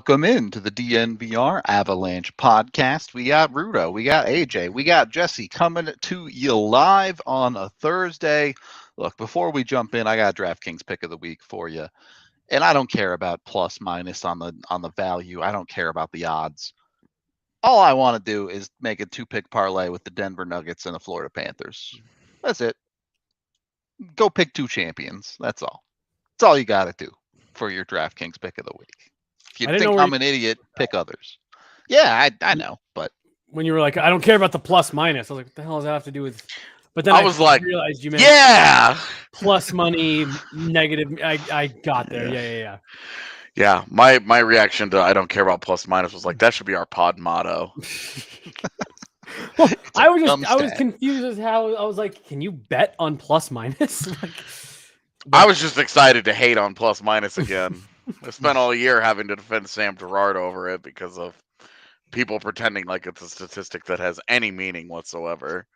Welcome into the DNVR Avalanche Podcast. We got Rudo, we got AJ, we got Jesse coming to you live on a Thursday. Look, before we jump in, I got DraftKings pick of the week for you. And I don't care about plus minus on the value. I don't care about the odds. All I want to do is make a 2-pick parlay with the Denver Nuggets and the Florida Panthers. That's it. Go pick 2 champions. That's all. That's all you got to do for your DraftKings pick of the week. If you think I'm an idiot, pick others. Yeah, I know, but when you were like, I don't care about the plus minus, I was like, what the hell does that have to do with? But then I was like, realized you meant plus money, negative. I got there. Yeah. Yeah, my reaction to I don't care about plus minus was like, that should be our pod motto. Well, I was confused as how I was like, can you bet on plus minus? I was just excited to hate on plus minus again. I spent all year having to defend Sam Girard over it because of people pretending like it's a statistic that has any meaning whatsoever.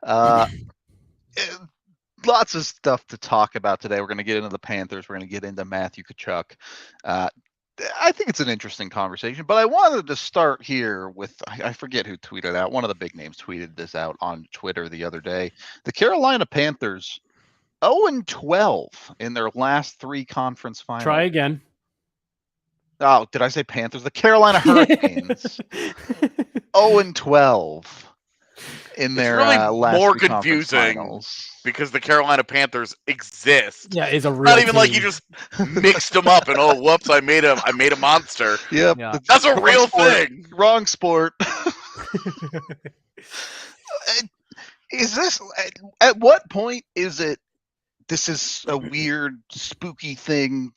Lots of stuff to talk about today. We're going to get into the Panthers. We're going to get into Matthew Tkachuk. I think it's an interesting conversation, but I wanted to start here with, I forget who tweeted out. One of the big names tweeted this out on Twitter the other day. The Carolina Panthers 0-12 in their last 3 conference finals. Try again. Oh, did I say Panthers? The Carolina Hurricanes 0-12 in their last more 3 confusing finals. Because the Carolina Panthers exist. Yeah, it's a real not even team. like you just mixed them up and oh whoops, I made a monster. Yep, yeah. That's a real thing. Wrong sport. Is this at what point is it? This is a weird, spooky thing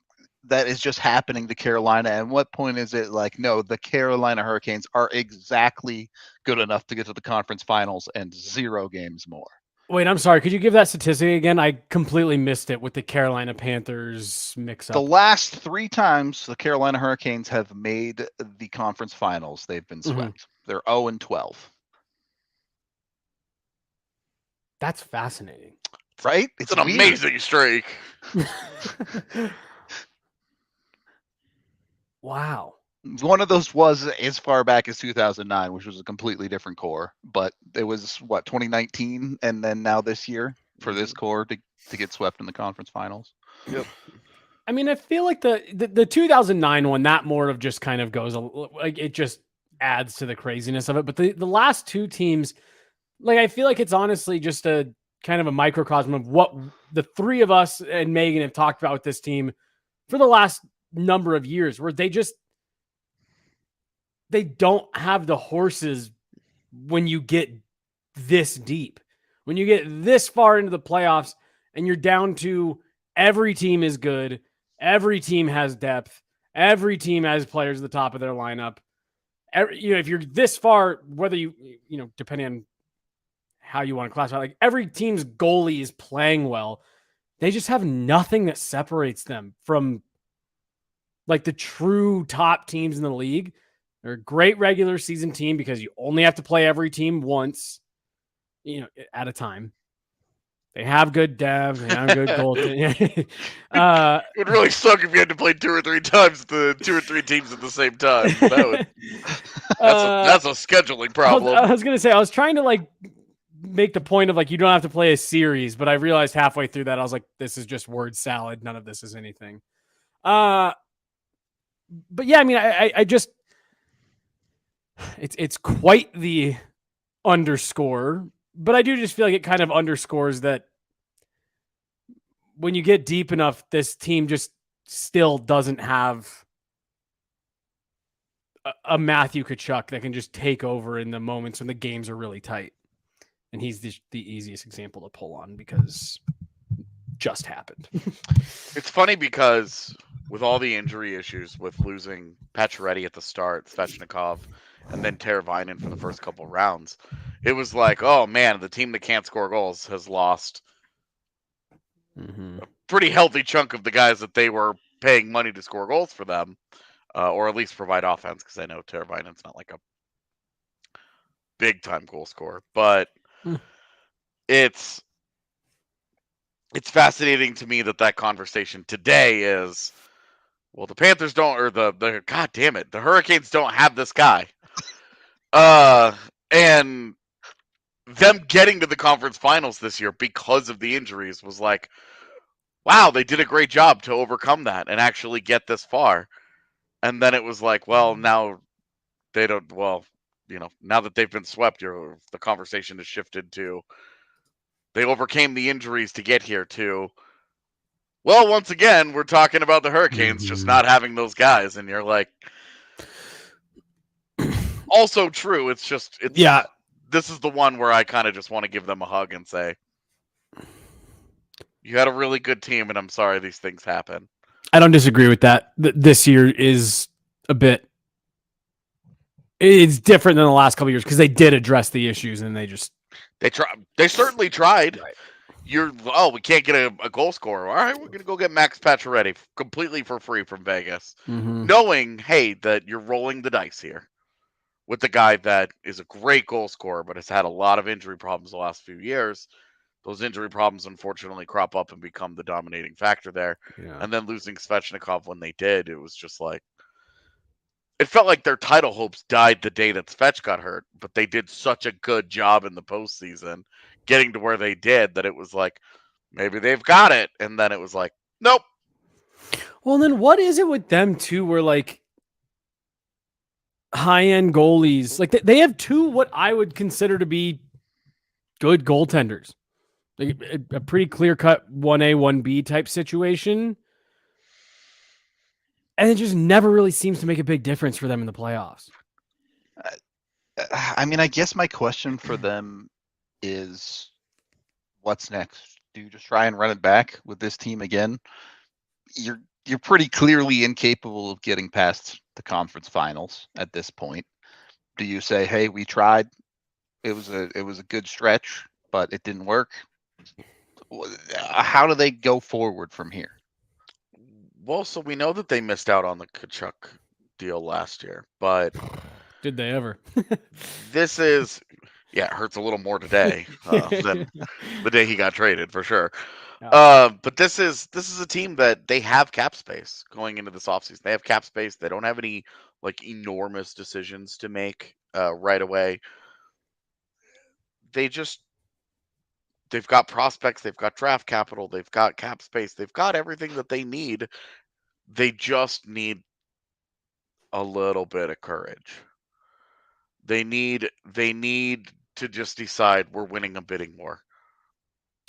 that is just happening to Carolina. And what point is it like, no, the Carolina Hurricanes are exactly good enough to get to the conference finals and 0 games more? Wait, I'm sorry. Could you give that statistic again? I completely missed it with the Carolina Panthers mix-up. The last 3 times the Carolina Hurricanes have made the conference finals, they've been swept. Mm-hmm. They're 0-12. That's fascinating. Right? It's an amazing streak. Wow. One of those was as far back as 2009, which was a completely different core. But it was, 2019? And then now this year for this core to get swept in the conference finals. Yep. I mean, I feel like the 2009 one, that more of just kind of goes, like it just adds to the craziness of it. But the last 2 teams, like I feel like it's honestly just a kind of a microcosm of what the 3 of us and Megan have talked about with this team for the last number of years, where they don't have the horses when you get this deep, when you get this far into the playoffs and you're down to every team is good. Every team has depth. Every team has players at the top of their lineup. If you're this far, whether depending on how you want to classify, like every team's goalie is playing well. They just have nothing that separates them from like the true top teams in the league. They're a great regular season team because you only have to play every team once, at a time. They have good depth. They have good goaltending. It would really suck if you had to play 2 or 3 times the 2 or 3 teams at the same time. That's a scheduling problem. I was going to say, I was trying to like make the point of like, you don't have to play a series, but I realized halfway through that, I was like, this is just word salad. None of this is anything. But yeah, I mean, I just, it's quite the underscore, but I do just feel like it kind of underscores that when you get deep enough, this team just still doesn't have a Matthew Tkachuk that can just take over in the moments when the games are really tight. And he's the easiest example to pull on because it just happened. It's funny because with all the injury issues, with losing Pacioretty at the start, Svechnikov, and then Teravainen for the first couple rounds, it was like, oh man, the team that can't score goals has lost a pretty healthy chunk of the guys that they were paying money to score goals for them, or at least provide offense, because I know Teravainen's not like a big time goal scorer, but it's fascinating to me that conversation today is, Well, the Panthers don't, or the God damn it, the Hurricanes don't have this guy. And them getting to the conference finals this year because of the injuries was like, wow, they did a great job to overcome that and actually get this far. And then it was like, well, now they don't, well, now that they've been swept, the conversation has shifted to they overcame the injuries to get here to, well, once again, we're talking about the Hurricanes just not having those guys. And you're like, also true. It's this is the one where I kind of just want to give them a hug and say, you had a really good team, and I'm sorry these things happen. I don't disagree with that. This year is a bit. It's different than the last couple of years because they did address the issues and they certainly tried. Right. We can't get a goal scorer. All right, we're gonna go get Max Pacioretty completely for free from Vegas, knowing, hey, that you're rolling the dice here with the guy that is a great goal scorer, but has had a lot of injury problems the last few years. Those injury problems unfortunately crop up and become the dominating factor there. Yeah. And then losing Svechnikov when they did, it was just like, it felt like their title hopes died the day that Svech got hurt, but they did such a good job in the postseason getting to where they did that it was like, maybe they've got it. And then it was like, nope. Well, then what is it with them too, where like high-end goalies, like they have two what I would consider to be good goaltenders, like a pretty clear-cut 1A, 1B type situation. And it just never really seems to make a big difference for them in the playoffs. I mean, I guess my question for them is, what's next? Do you just try and run it back with this team again? You're pretty clearly incapable of getting past the conference finals at this point. Do you say, hey, we tried, it was a good stretch, but it didn't work? How do they go forward from here? Well, so we know that they missed out on the Tkachuk deal last year, but did they ever? This is, it hurts a little more today than the day he got traded for sure. Yeah. But this is a team that they have cap space going into this offseason. They have cap space. They don't have any like enormous decisions to make right away. They've got prospects, they've got draft capital, they've got cap space, they've got everything that they need. They just need a little bit of courage. They need to just decide we're winning a bidding war.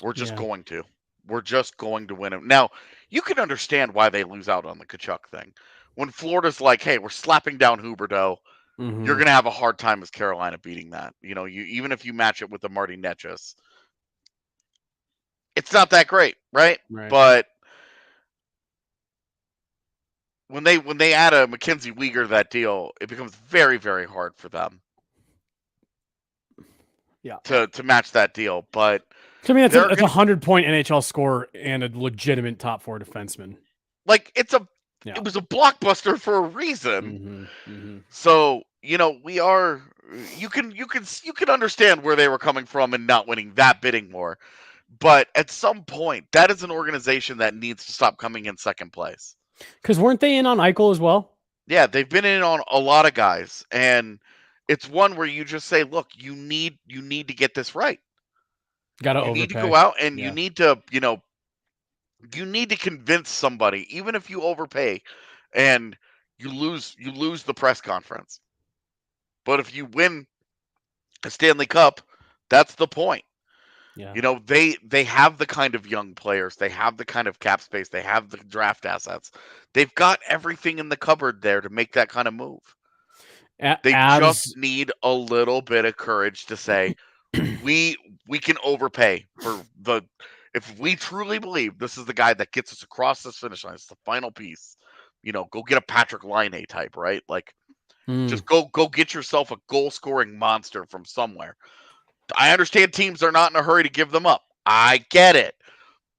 We're just going to. We're just going to win it. Now, you can understand why they lose out on the Tkachuk thing. When Florida's like, hey, we're slapping down Huberdeau, you're going to have a hard time as Carolina beating that. Even if you match it with the Marty Netchus, it's not that great, right? But when they add a Mackenzie Weegar to that deal, it becomes very, very hard for them. Yeah. To match that deal, but I mean, it's a 100-point NHL scorer and a legitimate top 4 defenseman. Like it was a blockbuster for a reason. So we are. You can understand where they were coming from and not winning that bidding war, but at some point, that is an organization that needs to stop coming in second place. Because weren't they in on Eichel as well? Yeah, they've been in on a lot of guys, and it's one where you just say, look, you need to get this right. You need to go out and you need to, you need to convince somebody, even if you overpay and you lose the press conference. But if you win a Stanley Cup, that's the point. Yeah. They have the kind of young players, they have the kind of cap space, they have the draft assets. They've got everything in the cupboard there to make that kind of move. They just need a little bit of courage to say, we can overpay for if we truly believe this is the guy that gets us across this finish line, it's the final piece, go get a Patrick Laine type, right? Like just go get yourself a goal scoring monster from somewhere. I understand teams are not in a hurry to give them up. I get it.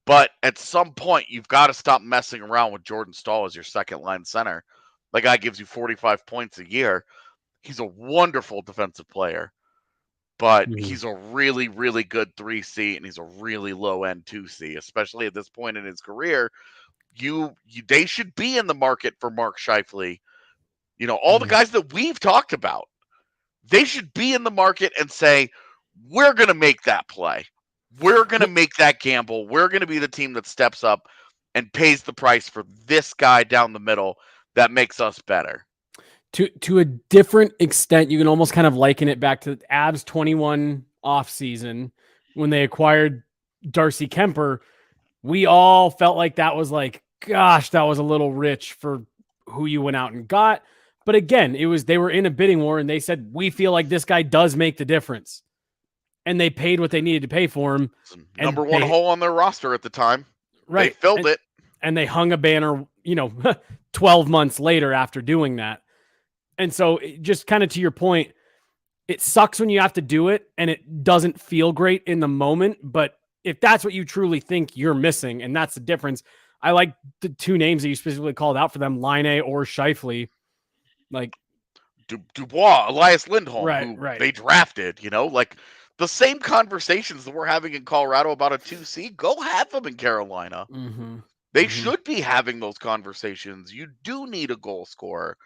But at some point, you've got to stop messing around with Jordan Staal as your second line center. That guy gives you 45 points a year. He's a wonderful defensive player, but he's a really, really good 3C, and he's a really low-end 2C, especially at this point in his career. they should be in the market for Mark Scheifele. All the guys that we've talked about, they should be in the market and say, we're going to make that play. We're going to make that gamble. We're going to be the team that steps up and pays the price for this guy down the middle that makes us better. To a different extent, you can almost kind of liken it back to the Avs 21 offseason when they acquired Darcy Kemper. We all felt like that was like, gosh, that was a little rich for who you went out and got. But again, they were in a bidding war and they said, we feel like this guy does make the difference. And they paid what they needed to pay for him. Number one hole on their roster at the time. Right. They filled it. And they hung a banner, 12 months later after doing that. And so just kind of to your point, it sucks when you have to do it and it doesn't feel great in the moment. But if that's what you truly think you're missing, and that's the difference, I like the two names that you specifically called out for them, Laine or Scheifele. Like Dubois, Elias Lindholm, right. They drafted, like the same conversations that we're having in Colorado about a 2C, go have them in Carolina. Mm-hmm. They should be having those conversations. You do need a goal scorer.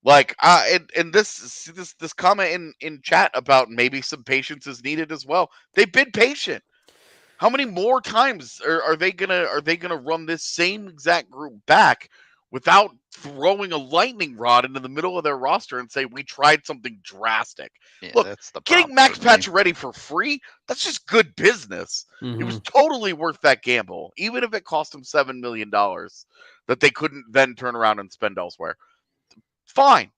Like, and this comment in chat about maybe some patience is needed as well. They've been patient. How many more times are they gonna run this same exact group back without throwing a lightning rod into the middle of their roster and say we tried something drastic? Yeah, look, that's the getting Max Pacioretty for free, that's just good business. Mm-hmm. It was totally worth that gamble, even if it cost them $7 million that they couldn't then turn around and spend elsewhere. Fine.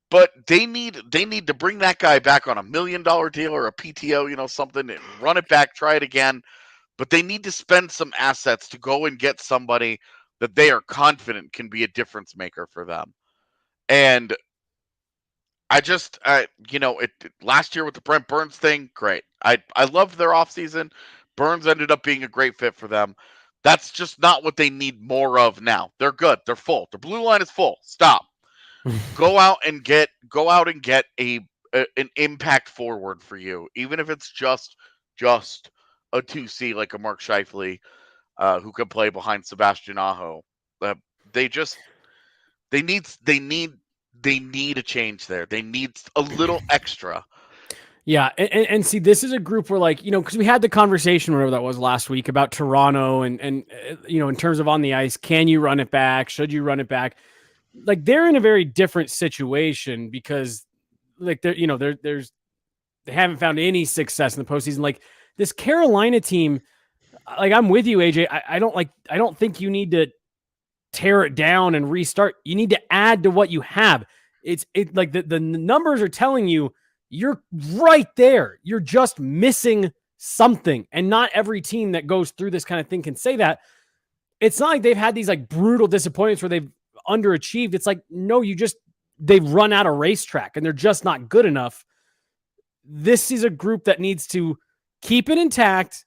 But they need to bring that guy back on $1 million deal or a PTO, something, and run it back, try it again. But they need to spend some assets to go and get somebody that they are confident can be a difference maker for them. And last year with the Brent Burns thing, great. I loved their offseason. Burns ended up being a great fit for them. That's just not what they need more of now. They're good. They're full. Their blue line is full. Stop. Go out and get an impact forward for you, even if it's just a 2C like a Mark Scheifele, who can play behind Sebastian Aho. They need a change there. They need a little extra. Yeah, and see, this is a group where, like, because we had the conversation, whatever that was last week, about Toronto and in terms of on the ice, can you run it back? Should you run it back? Like, they're in a very different situation because, like, they haven't found any success in the postseason. Like, this Carolina team, like, I'm with you, AJ. I don't think you need to tear it down and restart. You need to add to what you have. It's like the numbers are telling you you're right there. You're just missing something. And not every team that goes through this kind of thing can say that. It's not like they've had these like brutal disappointments where they've underachieved. It's like, no, they've run out of racetrack and they're just not good enough. This is a group that needs to keep it intact.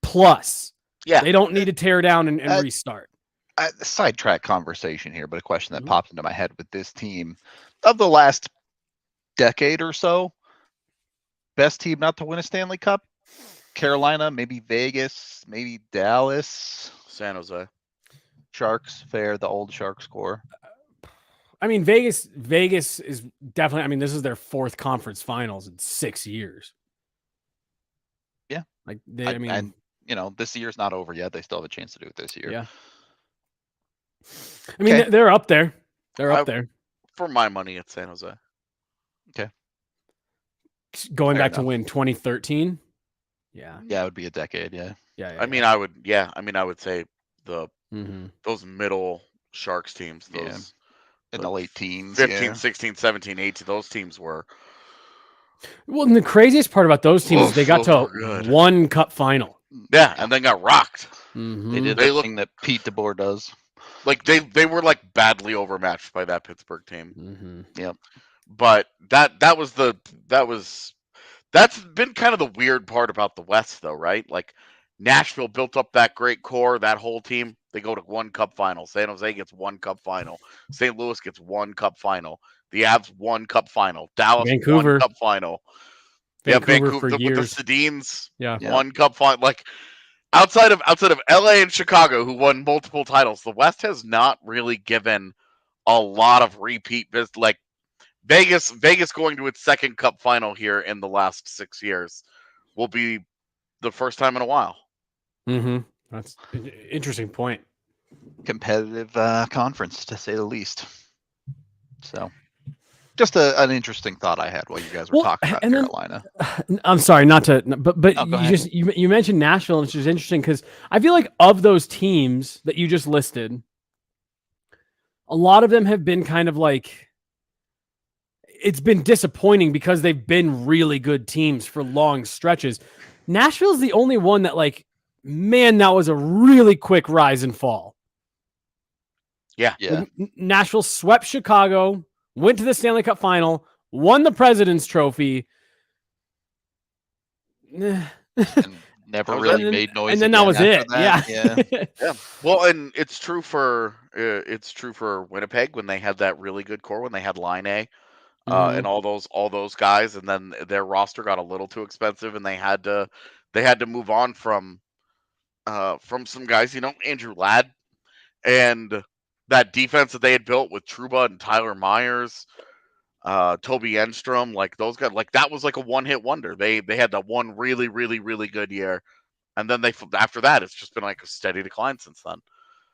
Plus, they don't need to tear down and restart. Sidetrack conversation here, but a question that popped into my head with this team of the last decade or so, best team not to win a Stanley Cup? Carolina, maybe Vegas, maybe Dallas, San Jose. Sharks, fair, the old Sharks core. I mean, Vegas is definitely, I mean, this is their fourth conference finals in 6 years. Yeah. Like, this year's not over yet. They still have a chance to do it this year. Yeah. I mean, they're up there. They're up there. For my money, it's San Jose. Okay. Going back to win 2013. Yeah. Yeah, it would be a decade. Yeah. Yeah. I mean, I would say those middle Sharks teams, those in the late teens, 15, 16, 17, 18, those teams were. Well, and the craziest part about those teams is they got to one cup final. Yeah, and then got rocked. Mm-hmm. They did the thing that Pete DeBoer does. Like they were like badly overmatched by that Pittsburgh team. Mm-hmm. Yep. But that's been kind of the weird part about the West, though, right? Like, Nashville built up that great core, that whole team. They go to one cup final. San Jose gets one cup final. St. Louis gets one cup final. The Avs one cup final. Dallas Vancouver. one cup final. Vancouver for with the Sedins. Yeah. One cup final. Like, outside of LA and Chicago, who won multiple titles, the West has not really given a lot of repeat business. Like Vegas going to its second Cup final here in the last 6 years will be the first time in a while. Mm-hmm. That's an interesting point. Competitive conference, to say the least. So, just an interesting thought I had while you guys were talking about Carolina. I'm sorry, not to, but Oh, you mentioned Nashville, which is interesting because I feel like of those teams that you just listed, a lot of them have been kind of like, it's been disappointing because they've been really good teams for long stretches. Nashville's the only one that, like, man, that was a really quick rise and fall. Yeah. Like, Nashville swept Chicago, went to the Stanley Cup Final, won the President's Trophy. And never really made noise. And then that was it. That. Yeah. Well, and it's true for Winnipeg when they had that really good core, when they had Line A. And all those guys, and then their roster got a little too expensive, and they had to move on from some guys, Andrew Ladd, and that defense that they had built with Trouba and Tyler Myers, Toby Enstrom, like those guys, like that was like a one-hit wonder. They had that one really, really, really good year, and then after that it's just been like a steady decline since then.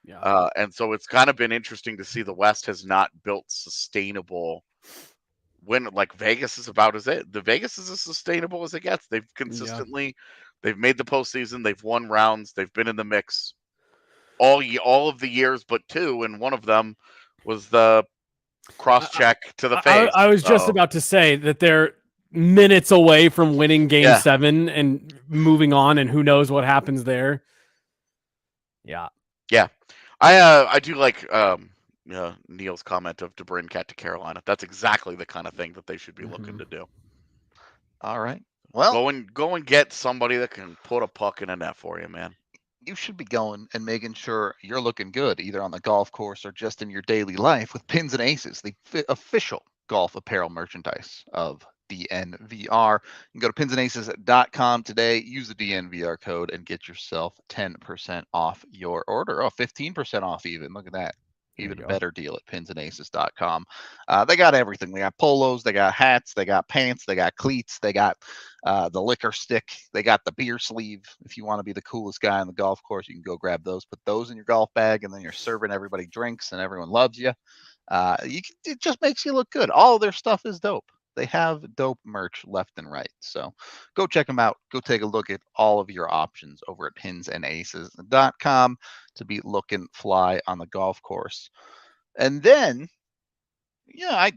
Yeah. And so it's kind of been interesting to see the West has not built sustainable. When like Vegas is about as it. The Vegas is as sustainable as it gets. They've consistently, they've made the postseason. They've won rounds. They've been in the mix all of the years, but 2, and one of them was the cross check to the face. I was just about to say that they're minutes away from winning Game 7 and moving on, and who knows what happens there. Yeah. I do like Neil's comment of DeBrincat to Carolina. That's exactly the kind of thing that they should be looking to do. All right. Well, go and get somebody that can put a puck in a net for you, man. You should be going and making sure you're looking good, either on the golf course or just in your daily life, with Pins and Aces, the official golf apparel merchandise of DNVR. You can go to pinsandaces.com today, use the DNVR code, and get yourself 10% off your order. 15% off even. Look at that. Even a better deal at pinsandaces.com. They got everything. They got polos, they got hats, they got pants, they got cleats, they got the liquor stick, they got the beer sleeve. If you want to be the coolest guy on the golf course, you can go grab those, put those in your golf bag, and then you're serving everybody drinks and everyone loves you. It just makes you look good. All of their stuff is dope. They have dope merch left and right. So go check them out. Go take a look at all of your options over at pinsandaces.com to be looking fly on the golf course. And then, I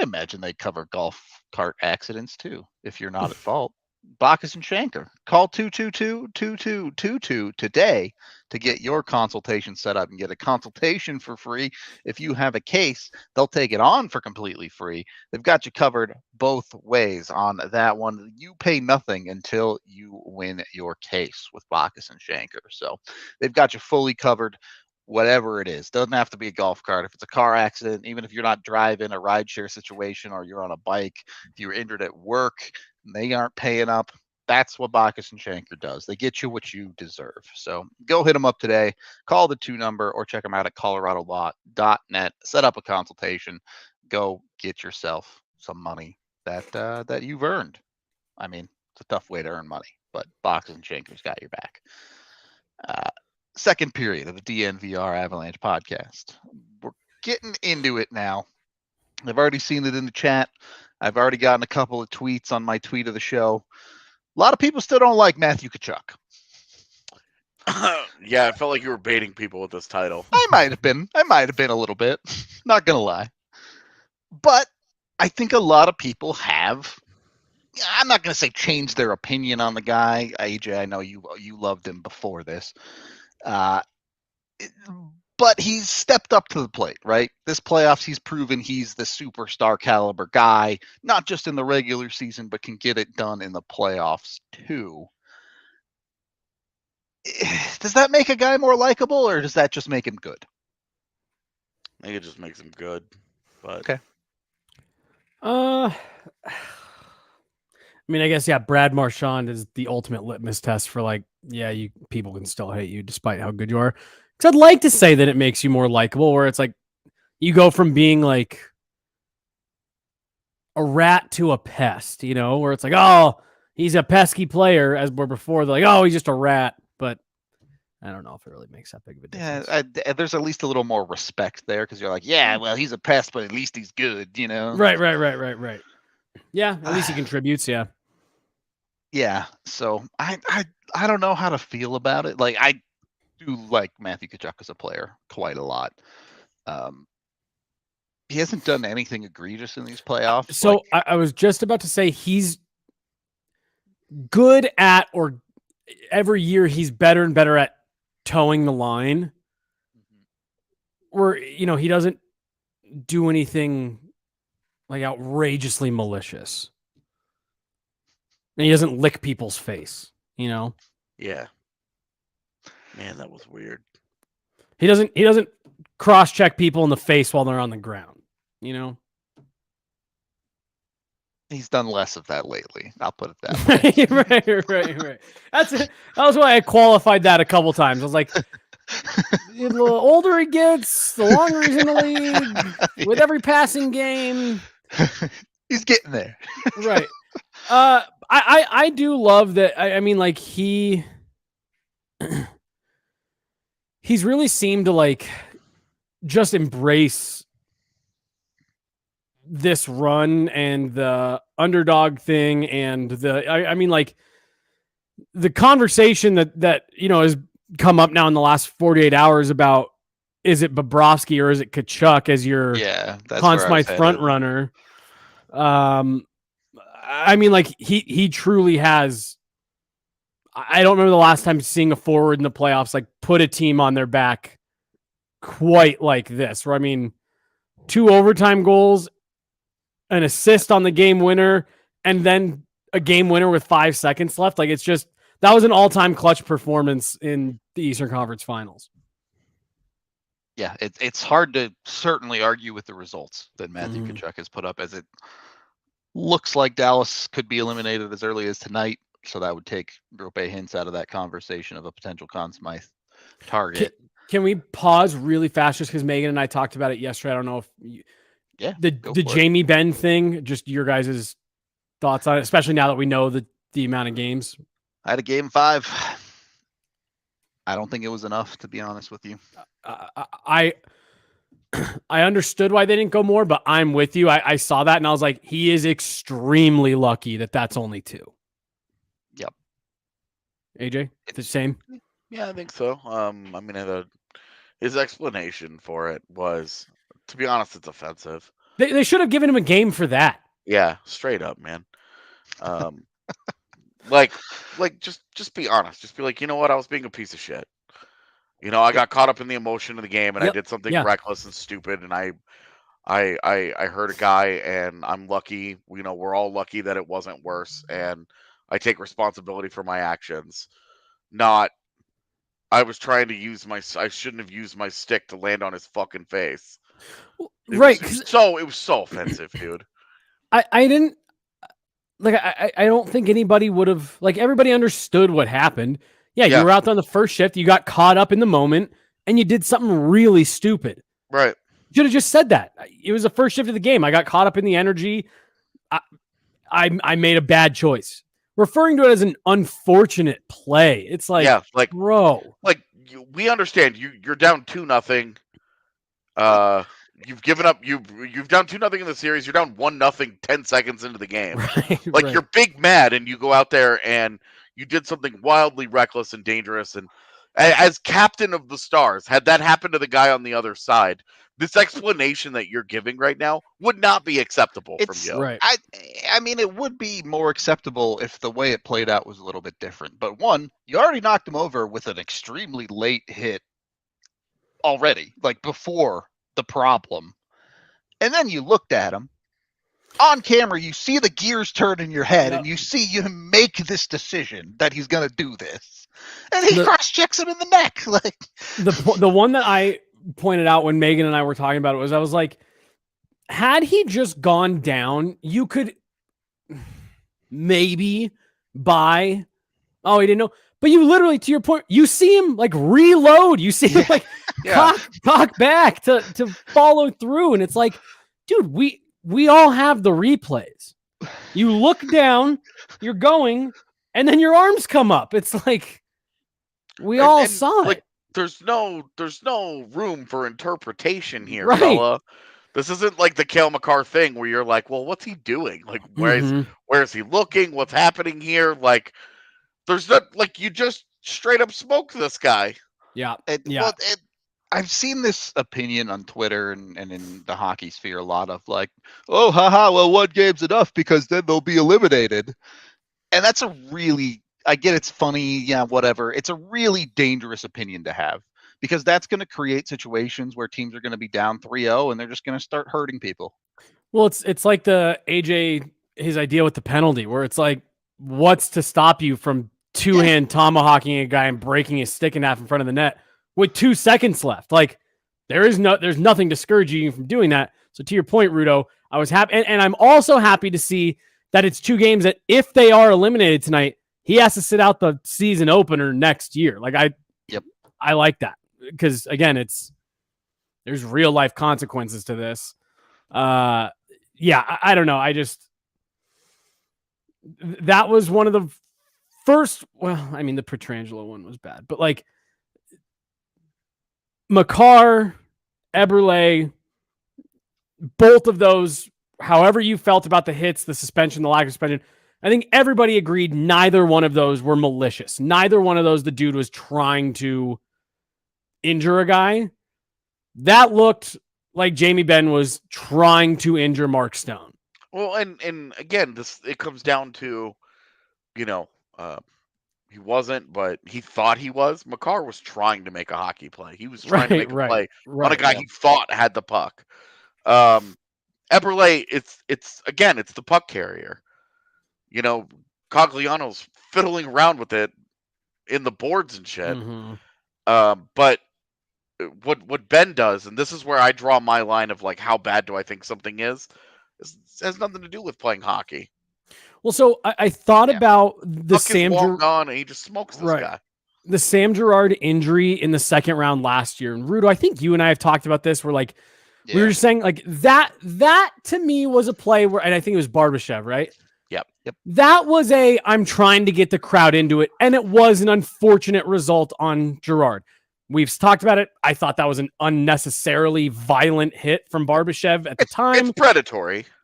imagine they cover golf cart accidents too, if you're not at fault. Bacchus and Shanker. Call 222-2222 today to get your consultation set up and get a consultation for free. If you have a case, they'll take it on for completely free. They've got you covered both ways on that one. You pay nothing until you win your case with Bacchus and Shanker. So they've got you fully covered. Whatever it is, doesn't have to be a golf cart. If it's a car accident, even if you're not driving, a rideshare situation, or you're on a bike, if you're injured at work, and they aren't paying up, that's what Bacchus and Shanker does. They get you what you deserve. So go hit them up today. Call the 2 number or check them out at coloradolaw.net. Set up a consultation. Go get yourself some money that you've earned. I mean, it's a tough way to earn money, but Bacchus and Shanker's got your back. Second period of the DNVR Avalanche podcast. We're getting into it now. I've already seen it in the chat. I've already gotten a couple of tweets on my tweet of the show. A lot of people still don't like Matthew Tkachuk. Yeah, I felt like you were baiting people with this title. I might have been a little bit. Not going to lie. But I think a lot of people have, I'm not going to say changed their opinion on the guy. AJ, I know you loved him before this. But he's stepped up to the plate, right? This playoffs, he's proven he's the superstar caliber guy, not just in the regular season, but can get it done in the playoffs too. Does that make a guy more likable, or does that just make him good? I think it just makes him good. But okay. I mean, I guess, Brad Marchand is the ultimate litmus test for like, people can still hate you despite how good you are. Because I'd like to say that it makes you more likable, where it's like you go from being like a rat to a pest, where it's like, oh, he's a pesky player, as where before they're like, oh, he's just a rat. But I don't know if it really makes that big of a difference. Yeah, there's at least a little more respect there because you're like, yeah, well, he's a pest, but at least he's good, Right. Yeah, at least he contributes. Yeah. Yeah. So I don't know how to feel about it. Like, I do like Matthew Tkachuk as a player quite a lot. He hasn't done anything egregious in these playoffs. So I was just about to say he's good at, or every year he's better and better at towing the line, where, he doesn't do anything like outrageously malicious. And he doesn't lick people's face, Yeah. Man, that was weird. He doesn't cross-check people in the face while they're on the ground, He's done less of that lately. I'll put it that way. Right. That was why I qualified that a couple times. I was like, the older he gets, the longer he's in the league. With every passing game, he's getting there. Right. I do love that. I mean, like, he's really seemed to like just embrace this run and the underdog thing, and I mean, like, the conversation that has come up now in the last 48 hours about, is it Bobrovsky or is it Tkachuk as your Conn Smythe front runner? I mean, like, he truly has. I don't remember the last time seeing a forward in the playoffs like put a team on their back quite like this. Where, I mean, 2 overtime goals, an assist on the game winner, and then a game winner with 5 seconds left. Like, it's just, that was an all-time clutch performance in the Eastern Conference Finals. Yeah, it's hard to certainly argue with the results that Matthew Tkachuk has put up, as it looks like Dallas could be eliminated as early as tonight. So that would take Roope Hintz out of that conversation of a potential Conn Smythe target. Can we pause really fast just because Megan and I talked about it yesterday? I don't know if the Jamie Benn thing, just your guys' thoughts on it, especially now that we know the amount of games. I had a game 5. I don't think it was enough, to be honest with you. I understood why they didn't go more, but I'm with you. I saw that and I was like, he is extremely lucky that that's only 2. Yep. AJ, the same? Yeah, I think so. I mean, his explanation for it was, to be honest, it's offensive. They should have given him a game for that. Yeah, straight up, man. Like just be honest. Just be like, you know what? I was being a piece of shit. I got caught up in the emotion of the game, and I did something reckless and stupid, and I hurt a guy, and I'm lucky. We're all lucky that it wasn't worse, and I take responsibility for my actions. Not, I was trying to I shouldn't have used my stick to land on his fucking face. Right. It was so offensive, dude. I didn't, like, I don't think anybody would have, like, everybody understood what happened. Yeah, you were out there on the first shift, you got caught up in the moment, and you did something really stupid. Right. You should have just said that. It was the first shift of the game. I got caught up in the energy. I made a bad choice. Referring to it as an unfortunate play. It's like, bro. Like, we understand you're down 2-0. You've given up. You've down 2-0 in the series. You're down 1-0 10 seconds into the game. Right. You're big mad, and you go out there and you did something wildly reckless and dangerous. And as captain of the Stars, had that happened to the guy on the other side, this explanation that you're giving right now would not be acceptable from you. Right. I mean, it would be more acceptable if the way it played out was a little bit different. But one, you already knocked him over with an extremely late hit already, like before the problem. And then you looked at him on camera, you see the gears turn in your head, and you see him make this decision that he's going to do this. And he cross-checks him in the neck. Like, the one that I pointed out when Megan and I were talking about it was, I was like, had he just gone down, you could, maybe by, oh, he didn't know. But you literally, to your point, you see him like reload. You see him like cock back to follow through. And it's like, dude, we all have the replays. You look down, you're going, and then your arms come up. It's like we all saw it. There's no room for interpretation here, Right. fella. This isn't like the Cale Makar thing where you're like, well, what's he doing? Like, where is he looking? What's happening here? Like, there's not, like, you just straight up smoked this guy. Yeah. I've seen this opinion on Twitter and in the hockey sphere a lot of like, oh, haha, well, one game's enough because then they'll be eliminated. And that's a really, I get it's funny, yeah, whatever. It's a really dangerous opinion to have because that's going to create situations where teams are going to be down 3-0 and they're just going to start hurting people. Well, it's like the AJ, his idea with the penalty where it's like, what's to stop you from two-hand tomahawking a guy and breaking his stick in half in front of the net with 2 seconds left? Like there's nothing discouraging you from doing that. So to your point, Rudo, I was happy. And I'm also happy to see that it's 2 games that if they are eliminated tonight, he has to sit out the season opener next year. Like I like that because again, there's real life consequences to this. I don't know. That was one of the first, well, I mean, the Pietrangelo one was bad, but like Makar, Eberle, both of those, however you felt about the hits, the suspension, the lack of suspension, I think everybody agreed neither one of those were malicious. Neither one of those, the dude was trying to injure a guy. That looked like Jamie Benn was trying to injure Mark Stone. Well, and again, it comes down to, he wasn't, but he thought he was. Makar was trying to make a hockey play. He was trying to make a play on a guy he thought had the puck. Eberle, it's the puck carrier. Cogliano's fiddling around with it in the boards and shit. But what Ben does, and this is where I draw my line of like, how bad do I think something is? It has nothing to do with playing hockey. Well, so I thought about the Sam Girard on, and he just smokes this guy. The Sam Girard injury in the second round last year, and Rudo, I think you and I have talked about this. We're like, we were just saying like that to me was a play where, and I think it was Barbashev, right? Yep. That was I'm trying to get the crowd into it, and it was an unfortunate result on Girard. We've talked about it. I thought that was an unnecessarily violent hit from Barbashev at the time.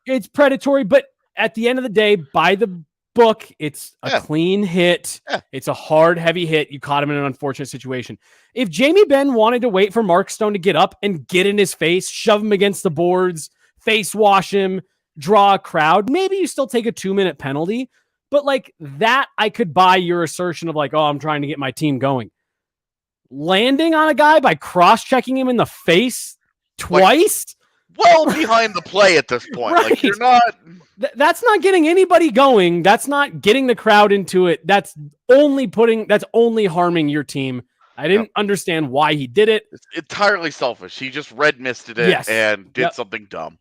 It's predatory, but at the end of the day, by the book, it's a clean hit. Yeah. It's a hard, heavy hit. You caught him in an unfortunate situation. If Jamie Benn wanted to wait for Mark Stone to get up and get in his face, shove him against the boards, face wash him, draw a crowd, maybe you still take a 2-minute penalty. But like that, I could buy your assertion of like, oh, I'm trying to get my team going. Landing on a guy by cross-checking him in the face twice? Well behind the play at this point. Right. Like you're not... That's not getting anybody going. That's not getting the crowd into it. That's only harming your team. I didn't understand why he did it. It's entirely selfish. He just red misted it and did something dumb.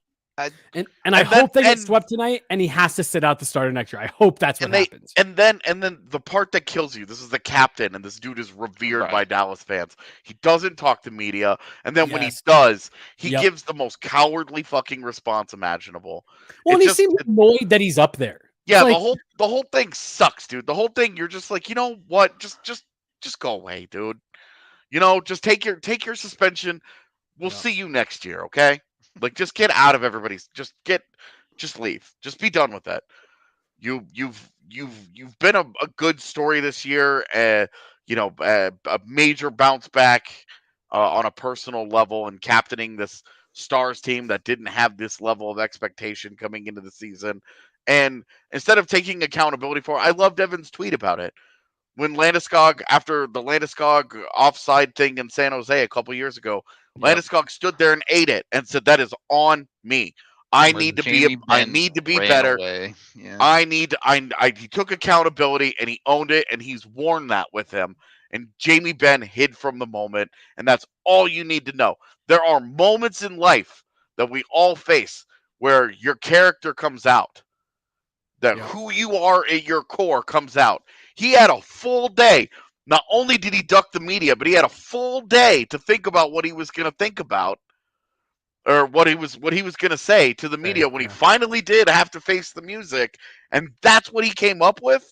And I hope they get swept tonight, and he has to sit out the start of next year. I hope that's what happens. And then the part that kills you, this is the captain, and this dude is revered by Dallas fans. He doesn't talk to media, and then when he does, he gives the most cowardly fucking response imaginable. Well, and he seems annoyed that he's up there. Yeah, like, the whole thing sucks, dude. The whole thing, you're just like, you know what? Just go away, dude. Just take your suspension. We'll see you next year, okay? Like, just get out of everybody's. Just leave. Just be done with it. You've been a good story this year. A major bounce back on a personal level and captaining this Stars team that didn't have this level of expectation coming into the season. And instead of taking accountability for it, I loved Evan's tweet about it. When Landeskog, after the Landeskog offside thing in San Jose a couple years ago, Landeskog stood there and ate it and said, "That is on me. I need to be better. Yeah. He took accountability and he owned it, and he's worn that with him. And Jamie Benn hid from the moment, and that's all you need to know. There are moments in life that we all face where your character comes out. that who you are at your core comes out. He had a full day. Not only did he duck the media, but he had a full day to think about what he was going to think about, or what he was going to say to the media when he finally did have to face the music, and that's what he came up with.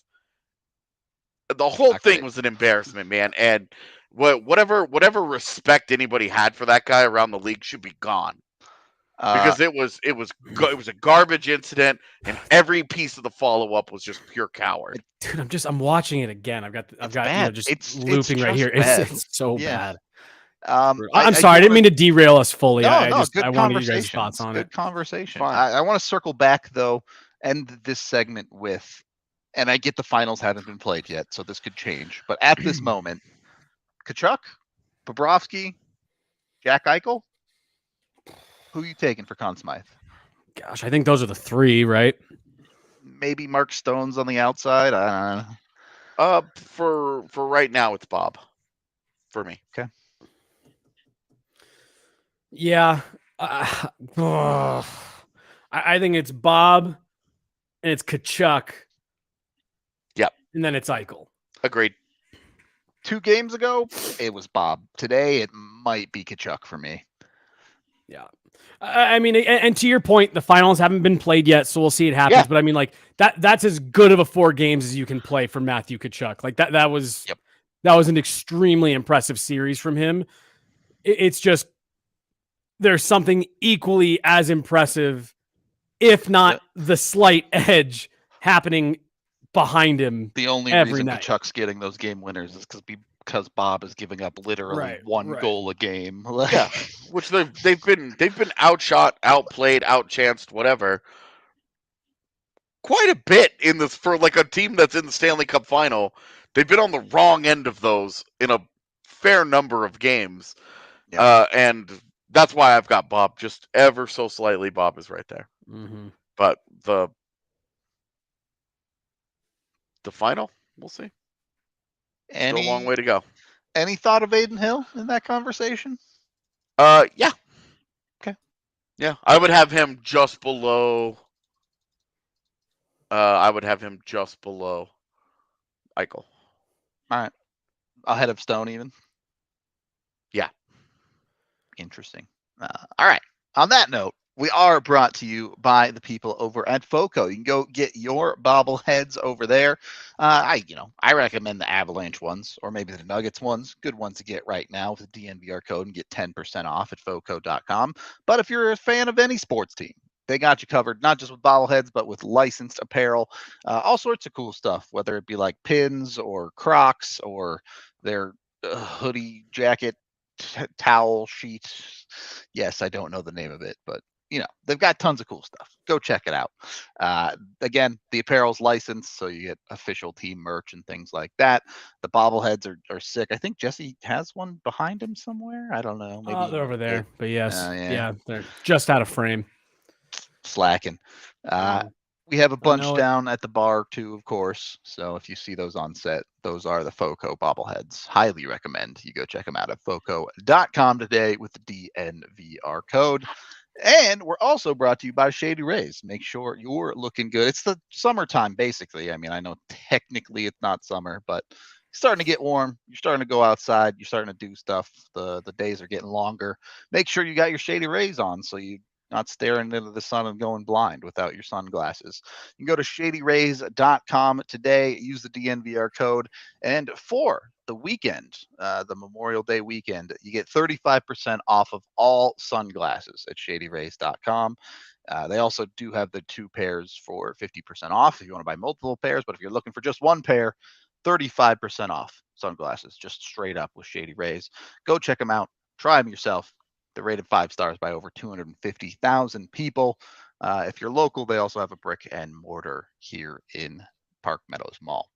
The whole thing was an embarrassment, man. And whatever respect anybody had for that guy around the league should be gone. Because it was a garbage incident, and every piece of the follow up was just pure coward. Dude, I'm watching it again. I've got it's looping right here. It's so bad. I'm sorry, I didn't mean to derail us fully. No, I wanted you guys' thoughts on it. Good conversation. I want to circle back though, end this segment with, and I get the finals haven't been played yet, so this could change. But at this moment, Tkachuk, Bobrovsky, Jack Eichel. Who are you taking for Conn Smythe? Gosh, I think those are the three, right? Maybe Mark Stone's on the outside. I don't know. For right now, it's Bob. For me. Okay. Yeah. I think it's Bob, and it's Tkachuk. Yep. And then it's Eichel. Agreed. 2 games ago, it was Bob. Today, it might be Tkachuk for me. Yeah. I mean, and to your point, the finals haven't been played yet, so we'll see it happens. Yeah. But I mean, like that's as good of a 4 games as you can play for Matthew Tkachuk. Like that was an extremely impressive series from him. It's just there's something equally as impressive, if not the slight edge, happening behind him. The only reason Tkachuk's getting those game winners is because Bob is giving up literally one goal a game. Yeah, which they've been outshot, outplayed, outchanced, whatever, quite a bit in this for like a team that's in the Stanley Cup Final. They've been on the wrong end of those in a fair number of games, and that's why I've got Bob just ever so slightly. Bob is right there, but the final, we'll see. Still a long way to go. Any thought of Aiden Hill in that conversation? Yeah. Okay. Yeah, I would have him just below. Eichel. All right. Ahead of Stone, even. Yeah. Interesting. All right. On that note, we are brought to you by the people over at FOCO. You can go get your bobbleheads over there. I recommend the Avalanche ones or maybe the Nuggets ones. Good ones to get right now with the DNVR code and get 10% off at FOCO.com. But if you're a fan of any sports team, they got you covered, not just with bobbleheads, but with licensed apparel, all sorts of cool stuff, whether it be like pins or Crocs or their hoodie, jacket, towel, sheet. Yes, I don't know the name of it, but they've got tons of cool stuff. Go check it out. Again, the apparel's licensed, so you get official team merch and things like that. The bobbleheads are sick. I think Jesse has one behind him somewhere. I don't know. Maybe they're over there. But yes, they're just out of frame. Slacking. We have a bunch down at the bar too, of course. So if you see those on set, those are the FOCO bobbleheads. Highly recommend you go check them out at FOCO.com today with the DNVR code. And we're also brought to you by Shady Rays. Make sure you're looking good. It's the summertime, basically. I mean, I know technically it's not summer, but it's starting to get warm. You're starting to go outside. You're starting to do stuff. The days are getting longer. Make sure you got your Shady Rays on so you're not staring into the sun and going blind without your sunglasses. You can go to shadyrays.com today. Use the DNVR code. And for the weekend, the Memorial Day weekend, you get 35% off of all sunglasses at shadyrays.com. They also do have the 2 pairs for 50% off if you want to buy multiple pairs. But if you're looking for just 1 pair, 35% off sunglasses, just straight up with Shady Rays. Go check them out. Try them yourself. They're rated 5 stars by over 250,000 people. If you're local, they also have a brick and mortar here in Park Meadows Mall.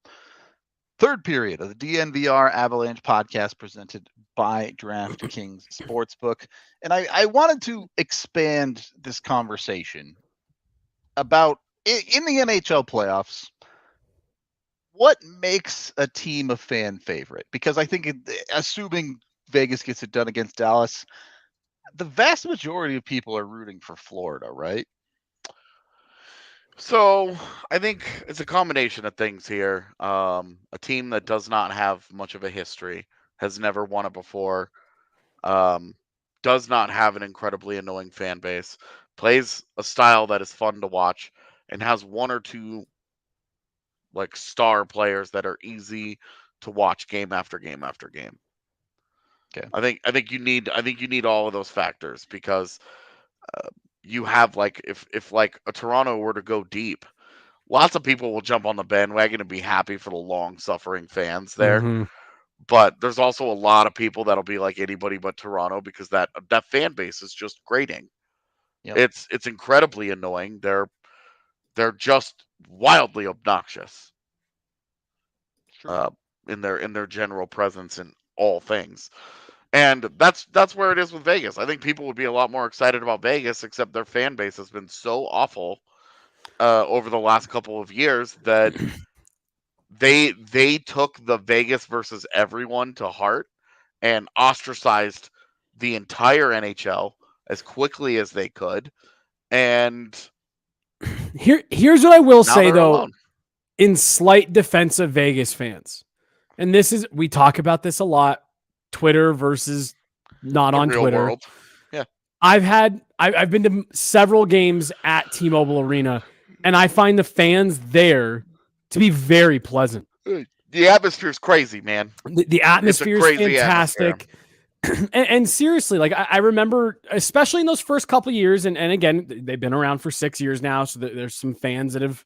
Third period of the DNVR Avalanche Podcast presented by DraftKings Sportsbook. And I wanted to expand this conversation about, in the NHL playoffs, what makes a team a fan favorite? Because I think, assuming Vegas gets it done against Dallas, the vast majority of people are rooting for Florida, right? So I think it's a combination of things here. A team that does not have much of a history, has never won it before, does not have an incredibly annoying fan base, plays a style that is fun to watch, and has one or two like star players that are easy to watch game after game after game. Okay. I think you need all of those factors because you have like if like a Toronto were to go deep, lots of people will jump on the bandwagon and be happy for the long suffering fans there. Mm-hmm. But there's also a lot of people that'll be like anybody but Toronto because that fan base is just grating. Yep. It's incredibly annoying. They're just wildly obnoxious Sure. in their general presence in all things. And that's where it is with Vegas. I think people would be a lot more excited about Vegas, except their fan base has been so awful over the last couple of years that they took the Vegas versus everyone to heart and ostracized the entire NHL as quickly as they could. And Here's what I will now say they're though, alone. in slight defense of Vegas fans, and we talk about this a lot, Twitter versus not The on real Twitter. world. I've been to several games at T-Mobile Arena, and I find the fans there to be very pleasant. The atmosphere is crazy, man. The atmosphere is crazy fantastic. And seriously, like I remember, especially in those first couple of years, and again, they've been around for 6 years now, so there's some fans that have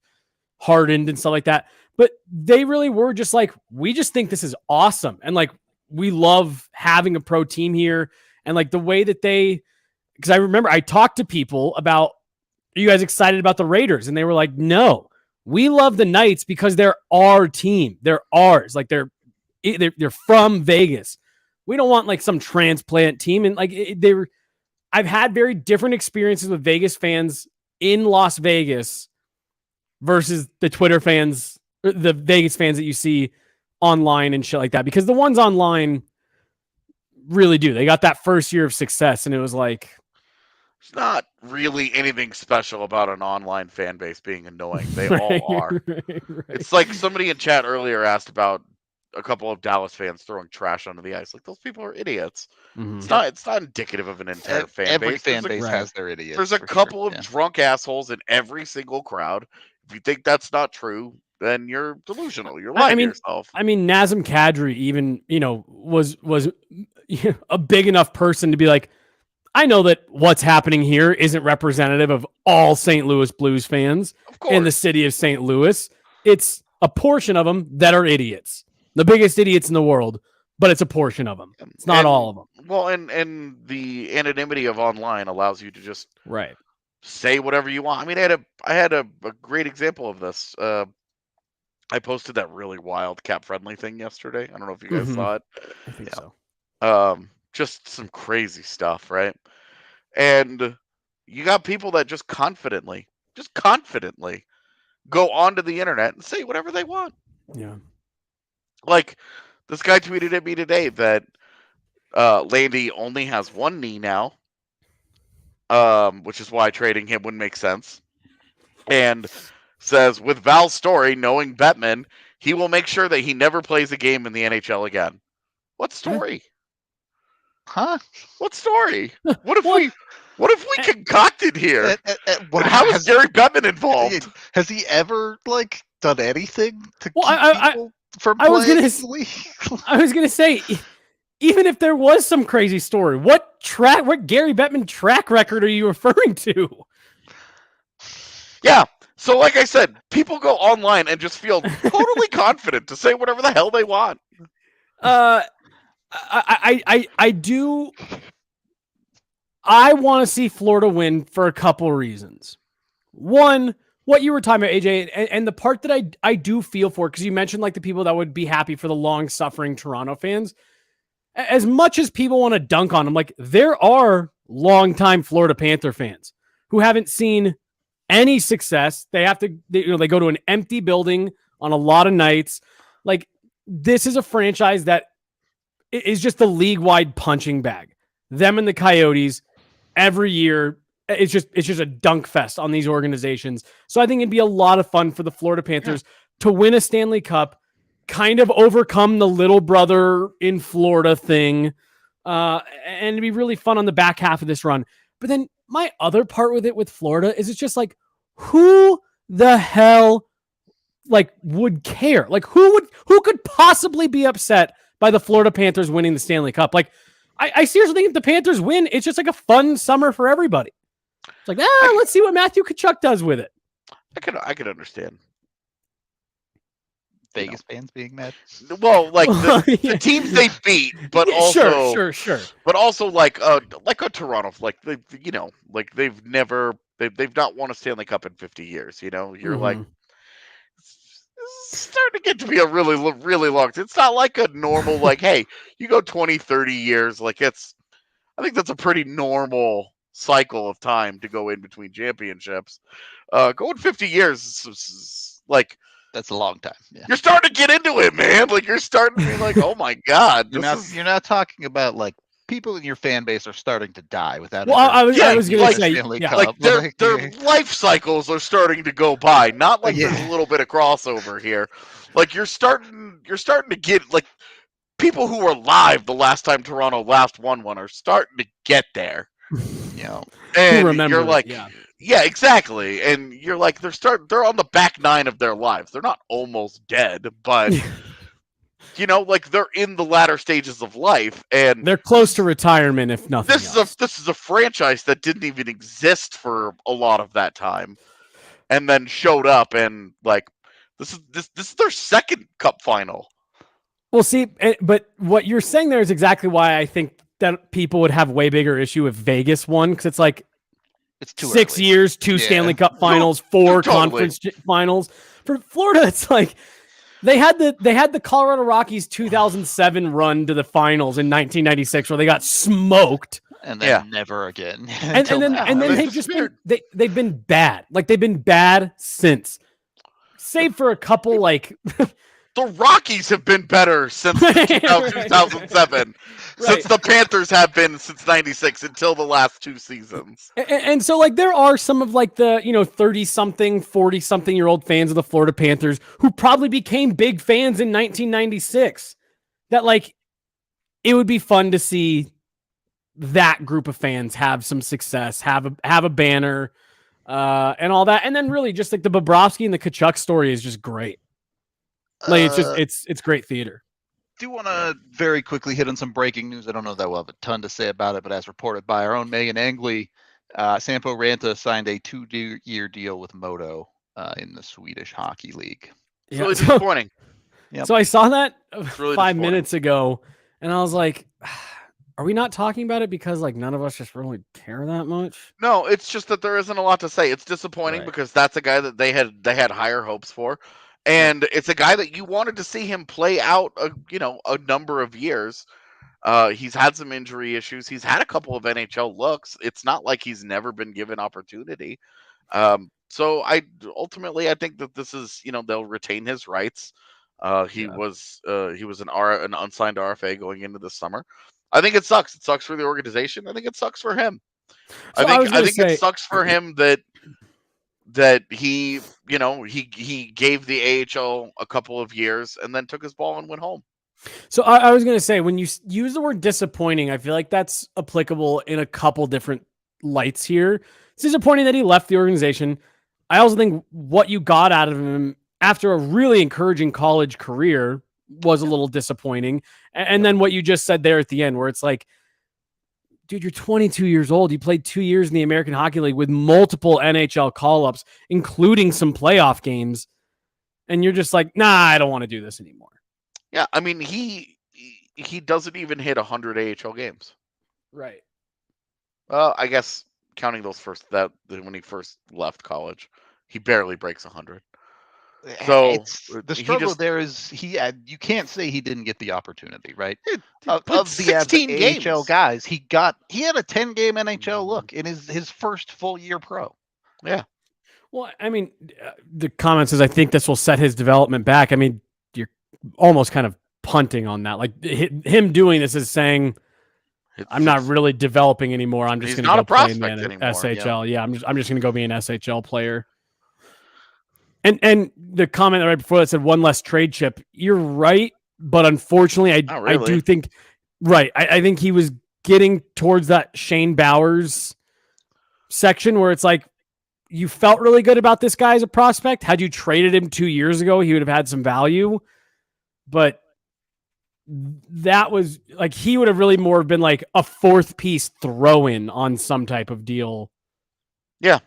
hardened and stuff like that. But they really were just like, we just think this is awesome. And like, we love having a pro team here. And like the way that because I remember I talked to people about, are you guys excited about the Raiders? And they were like, no, we love the Knights because they're our team. They're ours. Like they're from Vegas. We don't want like some transplant team. And like I've had very different experiences with Vegas fans in Las Vegas versus the Twitter fans, the Vegas fans that you see online and shit like that. Because the ones online really do. They got that first year of success, and it was like, It's not really anything special about an online fan base being annoying. They all are. Right. It's like somebody in chat earlier asked about a couple of Dallas fans throwing trash onto the ice. Like those people are idiots. Mhm. It's not indicative of an entire fan base. Every fan base Right. has their idiots. There's a for couple sure. of drunk assholes in every single crowd. If you think that's not true, then you're delusional. You're lying to yourself. I mean, Nazem Kadri even, was a big enough person to be like, I know that what's happening here isn't representative of all St. Louis Blues fans Of course. in the city of St. Louis. It's a portion of them that are idiots, the biggest idiots in the world, but it's a portion of them. It's not all of them. Well, and the anonymity of online allows you to just Right. say whatever you want. I mean, I had a great example of this. I posted that really wild cap friendly thing yesterday. I don't know if you guys Mhm. saw it. I think so. Just some crazy stuff, right? And you got people that just confidently go onto the internet and say whatever they want. Yeah. Like this guy tweeted at me today that Landy only has one knee now, which is why trading him wouldn't make sense. And says, with Val's story, knowing Bettman, he will make sure that he never plays a game in the NHL again. What story? Huh? What story? What if we concocted here? How is has, Gary Bettman involved? has he ever like done anything to Well, keep people from I was playing gonna in the league? I was going to say, even if there was some crazy story, what Gary Bettman track record are you referring to? Yeah. So like I said, people go online and just feel totally confident to say whatever the hell they want. I do. I want to see Florida win for a couple reasons. One, what you were talking about, AJ, and the part that I do feel for, because you mentioned like the people that would be happy for the long-suffering Toronto fans. As much as people want to dunk on them, like there are longtime Florida Panther fans who haven't seen any success. They have to, they go to an empty building on a lot of nights. Like this is a franchise that is just the league-wide punching bag. Them and the Coyotes every year, it's just a dunk fest on these organizations. So I think it'd be a lot of fun for the Florida Panthers to win a Stanley Cup, kind of overcome the little brother in Florida thing, and it'd be really fun on the back half of this run. But then my other part with it with Florida is it's just like, who the hell would care? Like who could possibly be upset by the Florida Panthers winning the Stanley Cup? Like I seriously think if the Panthers win, it's just like a fun summer for everybody. It's like, let's see what Matthew Tkachuk does with it. I could understand Vegas fans being mad. Well, like the teams they beat, but also sure. But also like a Toronto, like they've not won a Stanley Cup in 50 years. You're like, it's starting to get to be a really long. It's not like a normal like, hey, you go 20, 30 years. Like I think that's a pretty normal cycle of time to go in between championships. Going 50 years is like. That's a long time. Yeah. You're starting to get into it, man. Like you're starting to be like, oh my god. You're not talking about like people in your fan base are starting to die without. Well, I was going to say, like their life cycles are starting to go by. Not like there's a little bit of crossover here. Like you're starting to get like people who were live the last time Toronto last won one are starting to get there. And you're like. Yeah, exactly. And you're like, they're on the back nine of their lives. They're not almost dead, but like they're in the latter stages of life, and they're close to retirement, if nothing else. This is a franchise that didn't even exist for a lot of that time, and then showed up, and like this is their second Cup final. Well, see, but what you're saying there is exactly why I think that people would have way bigger issue if Vegas won, because it's like. It's too 6 early. years, 2 Stanley Cup finals, 4 conference finals. For Florida, it's like they had the Colorado Rockies 2007 run to the finals in 1996 where they got smoked. And then never again. And then they've just been they've been bad. Like they've been bad since. Save for a couple like the Rockies have been better since 2007. Since the Panthers have been since 96 until the last 2 seasons. And so like there are some of like the 30-something, 40-something year old fans of the Florida Panthers who probably became big fans in 1996 that like it would be fun to see that group of fans have some success, have a banner and all that. And then really just like the Bobrovsky and the Tkachuk story is just great. Like it's great theater. Do want to very quickly hit on some breaking news. I don't know that we'll have a ton to say about it, but as reported by our own Megan Angley, Sampo Ranta signed a 2-year deal with Modo in the Swedish Hockey League. It's really disappointing. So I saw that really 5 minutes ago, and I was like, are we not talking about it because like none of us just really care that much? No, it's just that there isn't a lot to say. It's disappointing because that's a guy that they had higher hopes for. And it's a guy that you wanted to see him play out, a number of years. He's had some injury issues. He's had a couple of NHL looks. It's not like he's never been given opportunity. So I think that this is, they'll retain his rights. He was an unsigned RFA going into the summer. I think it sucks. It sucks for the organization. I think it sucks for him. So I think it sucks for him that he gave the AHL a couple of years and then took his ball and went home. So I was going to say, when you use the word disappointing, I feel like that's applicable in a couple different lights here. It's disappointing that he left the organization. I also think what you got out of him after a really encouraging college career was a little disappointing. And then what you just said there at the end, where it's like, dude, you're 22 years old. You played 2 years in the American Hockey League with multiple NHL call-ups, including some playoff games. And you're just like, nah, I don't want to do this anymore. Yeah, I mean, he doesn't even hit 100 AHL games. Right. Well, I guess counting those when he first left college, he barely breaks 100. So the struggle there is you can't say he didn't get the opportunity, right? Of the 16 AHL guys, he had a 10-game NHL look in his first full year pro. Yeah. Well, I mean, the comment says I think this will set his development back. I mean, you're almost kind of punting on that. Like him doing this is saying I'm not really developing anymore. I'm just He's going to not go a play in the prospect anymore. SHL. Yeah, I'm just going to go be an SHL player. And the comment right before that said one less trade chip. You're right, but unfortunately, I do think I think he was getting towards that Shane Bowers section where it's like you felt really good about this guy as a prospect. Had you traded him 2 years ago, he would have had some value. But that was like he would have really more been like a fourth piece throw-in on some type of deal. Yeah.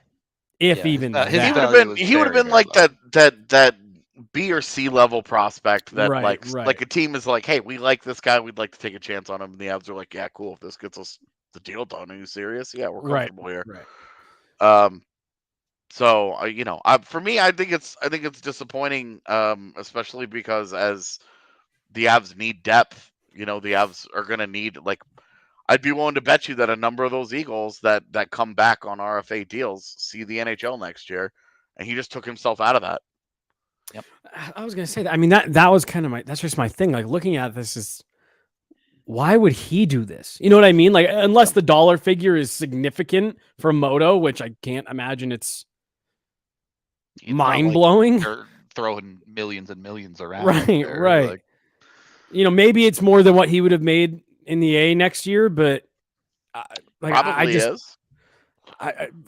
If even that. He would have been like that B or C level prospect that like a team is like, hey, we like this guy, we'd like to take a chance on him. And the Avs are like, yeah, cool. If this gets us the deal done, are you serious? Yeah, we're comfortable here. Right. So for me, I think it's disappointing, especially because as the Avs need depth, the Avs are gonna need I'd be willing to bet you that a number of those Eagles that come back on RFA deals see the NHL next year, and he just took himself out of that. Yep. I was gonna say that. I mean that was kind of that's just my thing. Like looking at this is why would he do this? You know what I mean? Like unless the dollar figure is significant for Moto, which I can't imagine it's mind blowing. They're throwing millions and millions around. Right. Like, maybe it's more than what he would have made in the A next year, but probably is.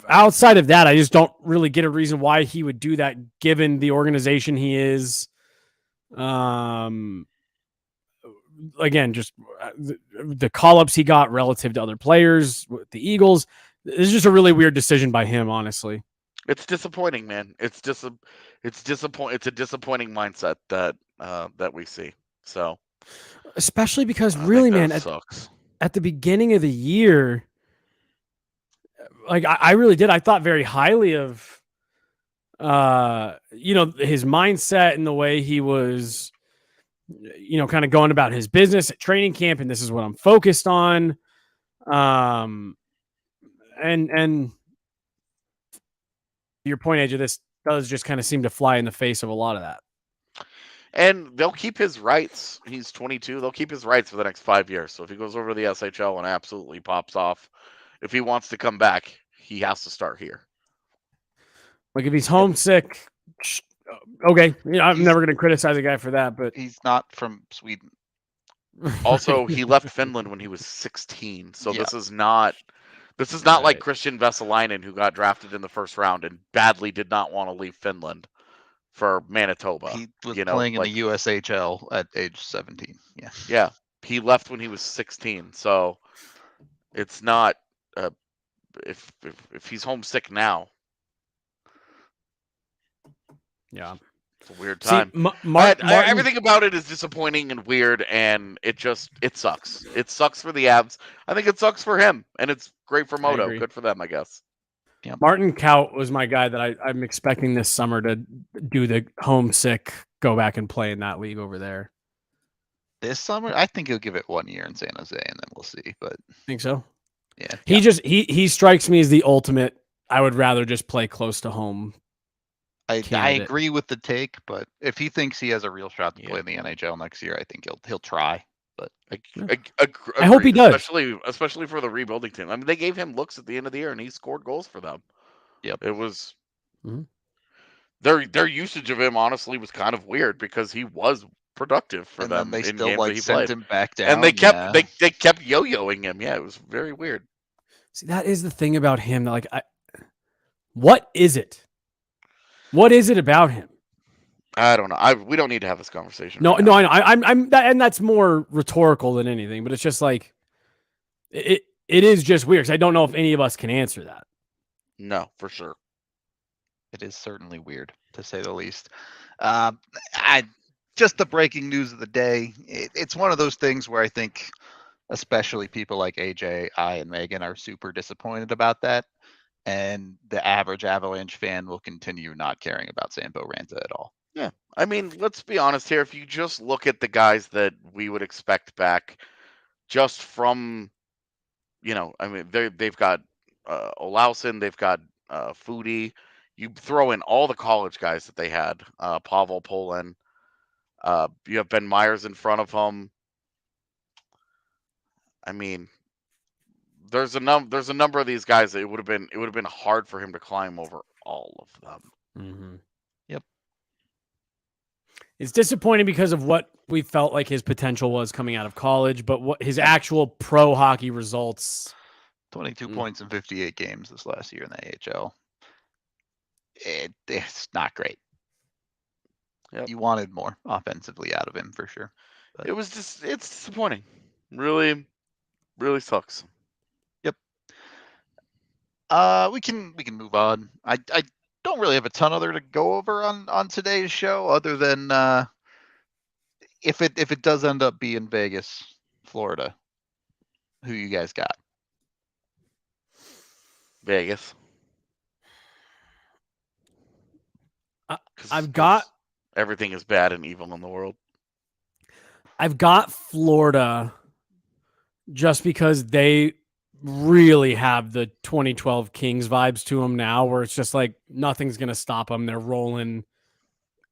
Outside of that, I just don't really get a reason why he would do that, given the organization he is. Again, just the call-ups he got relative to other players with the Eagles. This is just a really weird decision by him, honestly. It's disappointing, man. It's a disappointing mindset that we see. So, especially because really, man, at the beginning of the year, like I really did. I thought very highly of, his mindset and the way he was, kind of going about his business at training camp, and this is what I'm focused on. And your point, AJ, this does just kind of seem to fly in the face of a lot of that. And they'll keep his rights. He's 22. They'll keep his rights for the next 5 years. So if he goes over to the SHL and absolutely pops off, if he wants to come back, he has to start here. Like if he's homesick, okay. I'm never going to criticize a guy for that, but he's not from Sweden. Also, he left Finland when he was 16. So this is not like Christian Vesalainen, who got drafted in the first round and badly did not want to leave Finland for Manitoba. He was playing in the USHL at age 17. Yeah. Yeah. He left when he was 16. So it's not if he's homesick now. Yeah. It's a weird time. Martin, everything about it is disappointing and weird, and it sucks. It sucks for the Avs. I think it sucks for him, and it's great for Moto. Good for them, I guess. Yeah. Martin Kaut was my guy that I'm expecting this summer to do the homesick, go back and play in that league over there. This summer, I think he'll give it 1 year in San Jose, and then we'll see. But think so. Yeah, he strikes me as the ultimate. I would rather just play close to home. I agree with the take, but if he thinks he has a real shot to play in the NHL next year, I think he'll try. But I hope he does, especially for the rebuilding team. I mean, they gave him looks at the end of the year, and he scored goals for them. Yep, it was their usage of him. Honestly, was kind of weird because he was productive for them. Then they still sent him back down, and they kept yo-yoing him. Yeah, it was very weird. See, that is the thing about him. Like, what is it? What is it about him? I don't know. We don't need to have this conversation. No, I know. I'm that, and that's more rhetorical than anything. But it's just like it is just weird because I don't know if any of us can answer that. No, for sure. It is certainly weird, to say the least. Just the breaking news of the day. It's one of those things where I think, especially people like AJ, and Megan are super disappointed about that. And the average Avalanche fan will continue not caring about Sampo Ranta at all. Yeah. I mean, let's be honest here. If you just look at the guys that we would expect back just from, I mean, they've got Olausson, they've got Foodie. You throw in all the college guys that they had, Pavel Polin. You have Ben Myers in front of him. I mean, there's a number of these guys that it would have been hard for him to climb over all of them. Mm-hmm. Yep. It's disappointing because of what we felt like his potential was coming out of college, but what his actual pro hockey results. 22 points in 58 games this last year in the AHL. It's not great. Yep. You wanted more offensively out of him for sure. But It's disappointing. Really, really sucks. Yep. We can move on. I don't really have a ton other to go over on today's show, other than if it does end up being Vegas, Florida, who you guys got? Vegas. I've got everything is bad and evil in the world. I've got Florida just because they really have the 2012 Kings vibes to them now, where it's just like nothing's going to stop them. They're rolling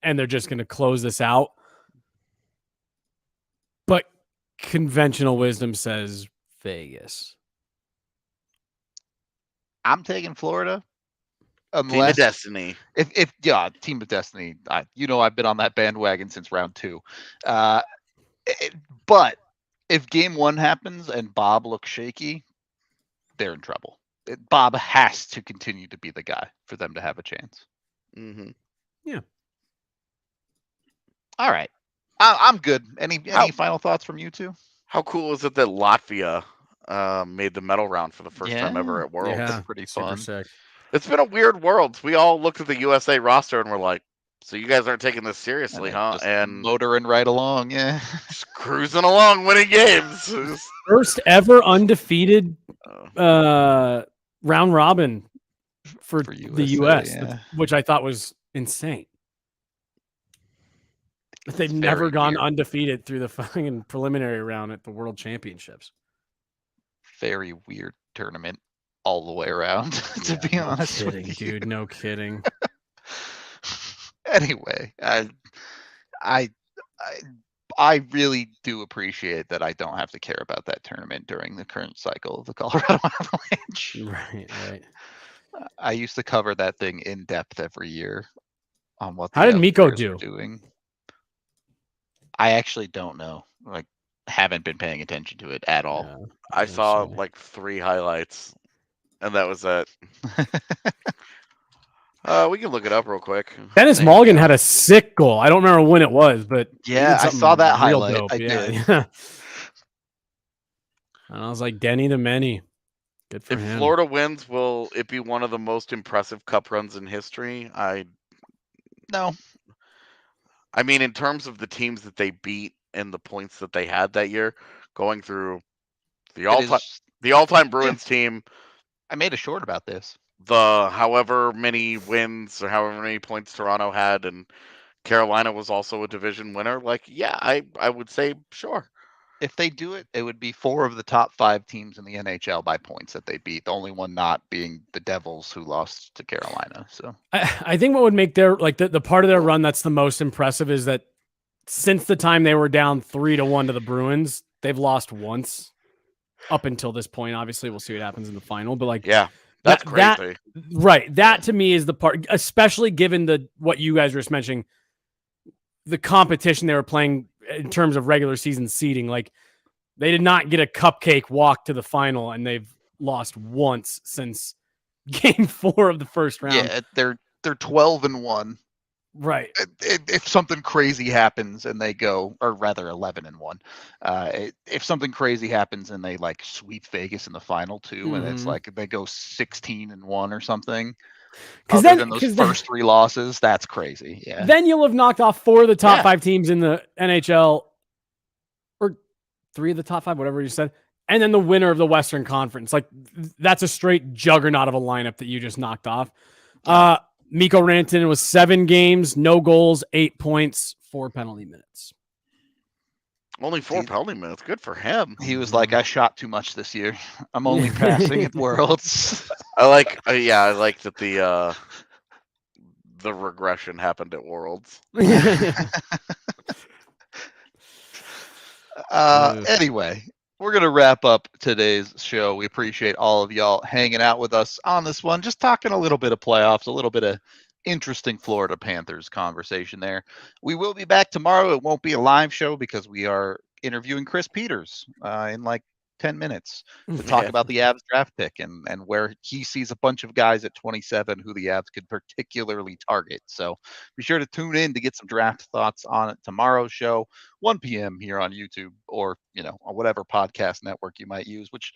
and they're just going to close this out. But conventional wisdom says Vegas. I'm taking Florida. Team of Destiny. If Team of Destiny. I've been on that bandwagon since round 2. But if game 1 happens and Bob looks shaky, they're in trouble. Bob has to continue to be the guy for them to have a chance. Mm-hmm. Yeah. All right. I'm good. Any final thoughts from you two? How cool is it that Latvia made the medal round for the first time ever at Worlds? Yeah, That's pretty fun. sick. It's been a weird Worlds. We all looked at the USA roster and we're like, so you guys aren't taking this seriously, huh? Just And motoring right along, yeah. just cruising along, winning games. First ever undefeated round robin for USA, the US, yeah. which I thought was insane. They've It's never very gone weird. undefeated through the fucking preliminary round at the World Championships. Very weird tournament all the way around, to be honest No kidding, with you. dude. No kidding. Anyway, I really do appreciate that I don't have to care about that tournament during the current cycle of the Colorado Avalanche. Right. I used to cover that thing in depth every year on what. How did Mikko Outsiders were doing. I actually don't know. Like, haven't been paying attention to it at all. Yeah, I saw absolutely. like 3 highlights, and that was it. We can look it up real quick. Dennis Mulligan had a sick goal. I don't remember when it was, but he Yeah, did I something saw that real highlight. dope. I Yeah, did. yeah. And I was like, Denny the many. Good for If him. Florida wins, will it be one of the most impressive cup runs in history? No. I mean, in terms of the teams that they beat and the points that they had that year, going through the all-time Bruins team, I made a short about this. the however many wins or however many points Toronto had, and Carolina was also a division winner. Like, yeah, I would say sure. If they do it, it would be 4 of the top 5 teams in the NHL by points that they beat. The only one not being the Devils, who lost to Carolina. So I think what would make their the part of their run that's the most impressive is that since the time they were down 3-1 to the Bruins, they've lost once up until this point. Obviously, we'll see what happens in the final. But like, Yeah, that's crazy. That to me is the part, especially given what you guys were just mentioning, the competition they were playing in terms of regular season seeding. Like, they did not get a cupcake walk to the final, and they've lost once since game 4 of the first round. yeah, they're 12-1. Right. If something crazy happens and they go, or rather 11-1, if something crazy happens and they like sweep Vegas in the final too, and it's like they go 16-1 or something, other than those first 3 losses, that's crazy. Yeah. Then you'll have knocked off 4 of the top 5 teams in the NHL, or 3 of the top 5, whatever you said, and then the winner of the Western Conference. Like, that's a straight juggernaut of a lineup that you just knocked off. Mikko Rantanen was 7 games, no goals, 8 points, 4 penalty minutes. Only 4 penalty minutes. Good for him. He was like, I shot too much this year. I'm only passing at Worlds. I like that the regression happened at Worlds. Anyway, we're going to wrap up today's show. We appreciate all of y'all hanging out with us on this one, just talking a little bit of playoffs, a little bit of interesting Florida Panthers conversation there. We will be back tomorrow. It won't be a live show because we are interviewing Chris Peters in like 10 minutes to talk about the Avs draft pick and where he sees a bunch of guys at 27 who the Avs could particularly target. So be sure to tune in to get some draft thoughts on tomorrow's show, 1 p.m. here on YouTube or, on whatever podcast network you might use. Which,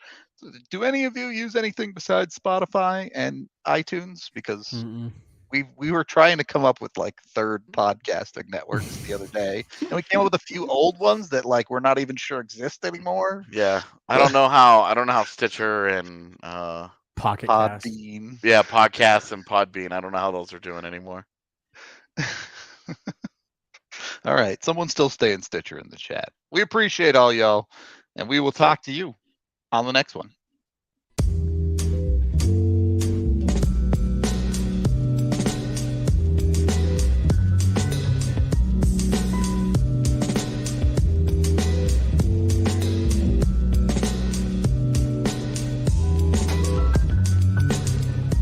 do any of you use anything besides Spotify and iTunes? Because we were trying to come up with like third podcasting networks the other day, and we came up with a few old ones that like we're not even sure exist anymore. Yeah, I don't know how Stitcher and Pocket Cast. Podbean. Yeah, Podcast and Podbean. I don't know how those are doing anymore. All right, someone's still staying Stitcher in the chat. We appreciate all y'all, and we will talk to you on the next one.